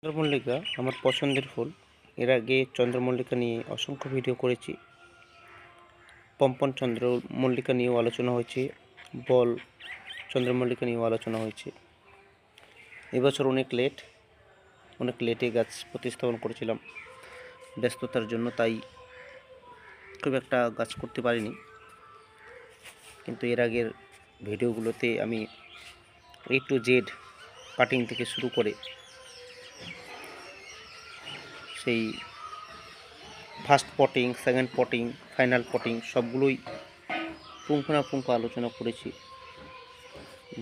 চন্দ্রমল্লিকা আমার পছন্দের ফুল। এর আগে চন্দ্রমল্লিকা নিয়ে অসংখ্য ভিডিও করেছি। পম্পন চন্দ্রমল্লিকা নিয়েও আলোচনা হয়েছে, বল চন্দ্রমল্লিকা নিয়েও আলোচনা হয়েছে। এবছর অনেক লেটে গাছ প্রতিস্থাপন করেছিলাম ব্যস্ততার জন্য, তাই খুব একটা গাছ করতে পারিনি। কিন্তু এর আগের ভিডিওগুলোতে আমি A to Z কাটিং থেকে শুরু করে সেই first potting, second potting, final potting সবগুলোই পুঙ্খানুপুঙ্খ আলোচনা করেছি।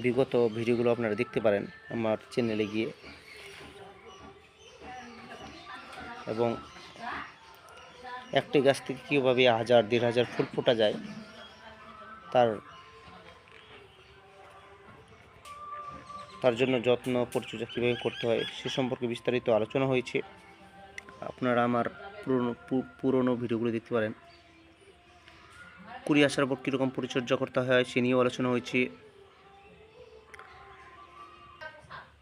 বিগত ভিডিওগুলো আপনারা দেখতে পারেন আমার চ্যানেলে গিয়ে। এবং একটি গাছ থেকে কীভাবে 1000-1500 ফুল ফোটা যায় তার জন্য যত্ন পরিচর্যা কীভাবে করতে হয় সে সম্পর্কে বিস্তারিত আলোচনা হয়েছে। আপনারা আমার পুরনো ভিডিওগুলো দেখতে পারেন। কুড়ি আসার পর কীরকম পরিচর্যা করতে হয় সে নিয়েও আলোচনা হয়েছে।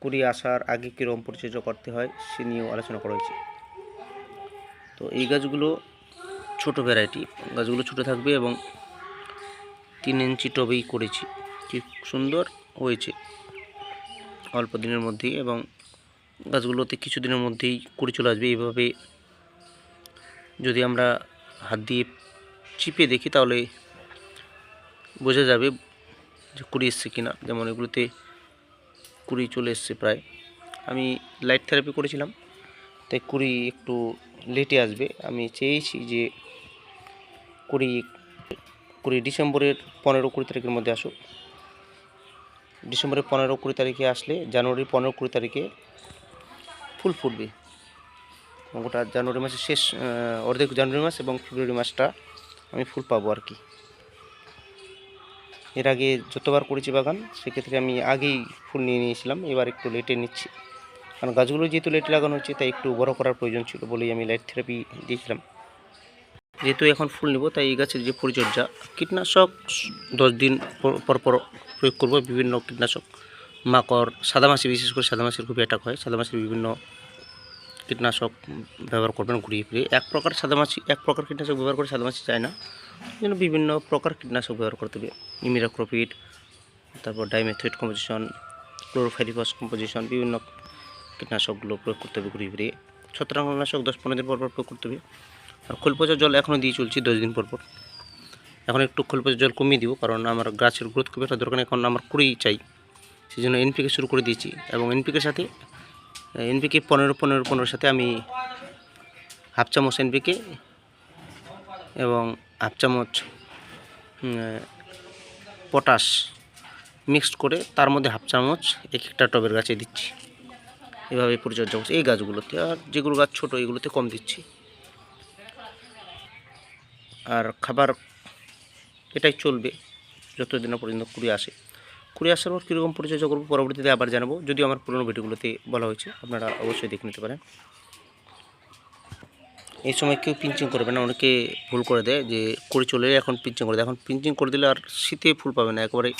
কুড়ি আসার আগে কীরকম পরিচর্যা করতে হয় সে নিয়েও আলোচনা করা হয়েছে। তো এই গাছগুলো ছোট ভ্যারাইটি, গাছগুলো ছোট থাকবে এবং 3 ইঞ্চি টবেই করেছি। কি সুন্দর হয়েছে অল্প দিনের মধ্যেই, এবং গাছগুলোতে কিছুদিনের মধ্যেই কুড়ি চলে আসবে। এইভাবে যদি আমরা হাত দিয়ে চিপে দেখি তাহলে বোঝা যাবে যে কুড়ি এসছে কিনা। যেমন এগুলোতে কুড়ি চলে এসছে প্রায়। আমি লাইট থেরাপি করেছিলাম, তাই কুড়ি একটু লেটে আসবে। আমি চেয়েছি যে কুড়ি ডিসেম্বরের 15-20 তারিখের মধ্যে আসুক। ডিসেম্বরের 15-20 তারিখে আসলে জানুয়ারির 15-20 তারিখে ফুল ফুটবে। গোটা জানুয়ারি মাসের শেষ অর্ধেক জানুয়ারি মাস এবং ফেব্রুয়ারি মাসটা আমি ফুল পাবো আর কি। এর আগে যতবার করেছি বাগান সেক্ষেত্রে আমি আগেই ফুল নিয়ে নিয়েছিলাম, এবার একটু লেটে নিচ্ছি। কারণ গাছগুলো যেহেতু লেটে লাগানো হচ্ছে তাই একটু বড় করার প্রয়োজন ছিল বলেই আমি লাইট থেরাপি দিয়েছিলাম। যেহেতু এখন ফুল নেব তাই এই গাছের যে পরিচর্যা, কীটনাশক 10 দিন পর প্রয়োগ করব। বিভিন্ন কীটনাশক, মাকড়, সাদামাছি, বিশেষ করে সাদামাছির খুবই অ্যাটাক হয়। সাদামাছির বিভিন্ন কীটনাশক ব্যবহার করবেন ঘুরিয়ে ফিরিয়ে। এক প্রকার কীটনাশক ব্যবহার করে সাদামাছি যায় না, যেন বিভিন্ন প্রকার কীটনাশক ব্যবহার করতে হবে। ইমিডাক্লোপিড, তারপর ডাইমেথোয়েট কম্পোজিশন, ক্লোরোফাইরিফস কম্পোজিশন, বিভিন্ন কীটনাশকগুলো প্রয়োগ করতে হবে ঘুরিয়ে ফিরিয়ে। ছত্রাকনাশক 10-15 দিন পর প্রয়োগ করতে হবে। আর খোল পচা জল এখনও দিয়ে চলছি 10 দিন পর। এখন একটু খোল পচা জল কমিয়ে দিব, কারণ আমার গাছের গ্রোথ খুব একটা দরকার। এখন আমার কুড়ি চাই, সেই জন্য এনপিকে শুরু করে দিয়েছি। এবং এনপিকের সাথে 15-15-15 সাথে আমি হাফ চামচ এনপিকে এবং হাফ চামচ পটাশ মিক্সড করে তার মধ্যে হাফ চামচ একটা টবের গাছে দিচ্ছি। এভাবে পরিচর্যা করছি এই গাছগুলোতে। আর যেগুলো গাছ ছোটো এগুলোতে কম দিচ্ছি। আর খাবার এটাই চলবে যতদিন না পর্যন্ত কুড়ি আসে। কুড়ি আসার পর কীরকম পরিচর্যা করবো পরবর্তীতে আবার জানাবো। যদিও আমার পুরনো ভিডিওগুলোতে বলা হয়েছে, আপনারা অবশ্যই দেখে নিতে পারেন। এই সময় কেউ পিঞ্চিং করবে না, অনেকে ভুল করে দেয় যে কুড়ি চলে এখন পিঞ্চিং করে দেয়। এখন পিঞ্চিং করে দিলে আর শীতে ফুল পাবে না, একেবারে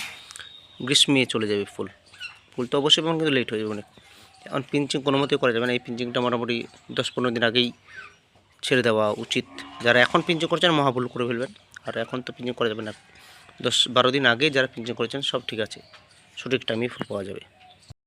গ্রীষ্মে চলে যাবে ফুল তো অবশ্যই পাবেন, কিন্তু লেট হয়ে যাবে অনেক। এখন পিঞ্চিং কোনো মতেই করা যাবে না। এই পিঞ্চিংটা মোটামুটি 10-15 দিন আগেই ছেড়ে দেওয়া উচিত। যারা এখন পিঞ্চিং করছেন মহাভুল করে ফেলবেন। আর এখন তো পিঞ্চিং করা যাবে না। 10-12 দিন আগে যারা পিঞ্চিং করেছেন সব ঠিক আছে, সঠিক টাইমে ফুল পাওয়া যাবে।